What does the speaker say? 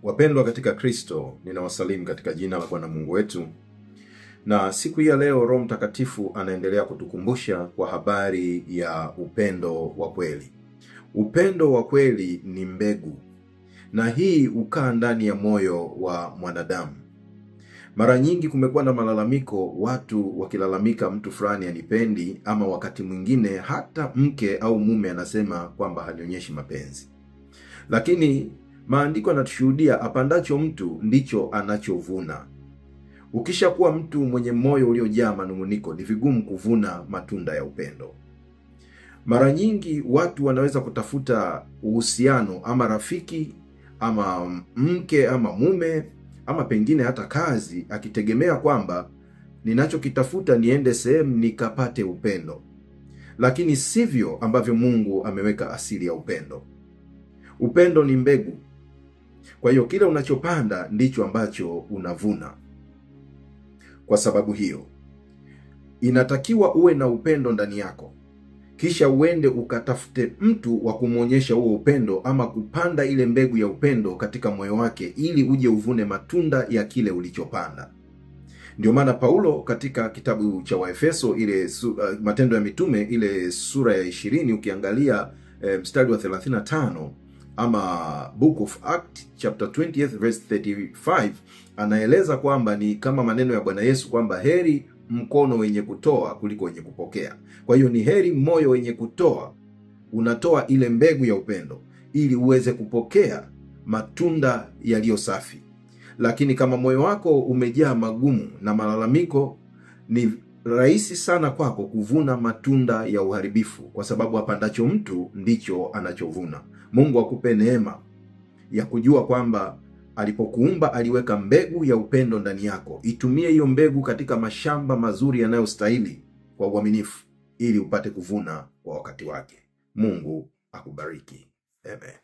Wapendwa katika Kristo, ninawasalimu katika jina la Bwana Mungu wetu. Na siku hii ya leo Roho Mtakatifu anaendelea kutukumbusha kwa habari ya upendo wa kweli. Upendo wa kweli ni mbegu, na hii hukaa ndani ya moyo wa mwanadamu. Mara nyingi kumekuwa na malalamiko, watu wakilalamika mtu fulani hanipendi, ama wakati mwingine hata mke au mume anasema kwamba hanionyeshi mapenzi. Lakini maandiko yanatushuhudia apandacho mtu ndicho anachovuna. Ukishakuwa mtu mwenye moyo uliojaa manunguniko, ni vigumu kuvuna matunda ya upendo. Mara nyingi watu wanaweza kutafuta uhusiano, ama rafiki, ama mke, ama mume, ama pengine hata kazi, akitegemea kwamba ninachokitafuta niende sehemu nikapate upendo. Lakini sivyo ambavyo Mungu ameweka asili ya upendo. Upendo ni mbegu. Kwa hiyo kile unachopanda ndicho ambacho unavuna. Kwa sababu hiyo, inatakiwa uwe na upendo ndani yako. Kisha uende ukatafute mtu wa kumuonyesha huo upendo, ama kupanda ile mbegu ya upendo katika moyo wake, ili uje uvune matunda ya kile ulichopanda. Ndio maana Paulo katika kitabu cha Waefeso, Matendo ya Mitume, ile sura ya 20, ukiangalia mstari wa 35, ama Book of Acts chapter 20 verse 35, anaeleza kwamba ni kama maneno ya Bwana Yesu kwamba heri mkono wenye kutoa kuliko wenye kupokea. Kwa hiyo ni heri moyo wenye kutoa, unatoa ile mbegu ya upendo ili uweze kupokea matunda yaliyo safi. Lakini kama moyo wako umejaa magumu na malalamiko, ni rahisi sana kwako kuvuna matunda ya uharibifu, kwa sababu apandacho mtu ndicho anachovuna. Mungu akupe neema ya kujua kwamba alipokuumba aliweka mbegu ya upendo ndani yako. Itumie hiyo mbegu katika mashamba mazuri yanayostahili kwa uaminifu, ili upate kuvuna kwa wakati wake. Mungu akubariki. Amen.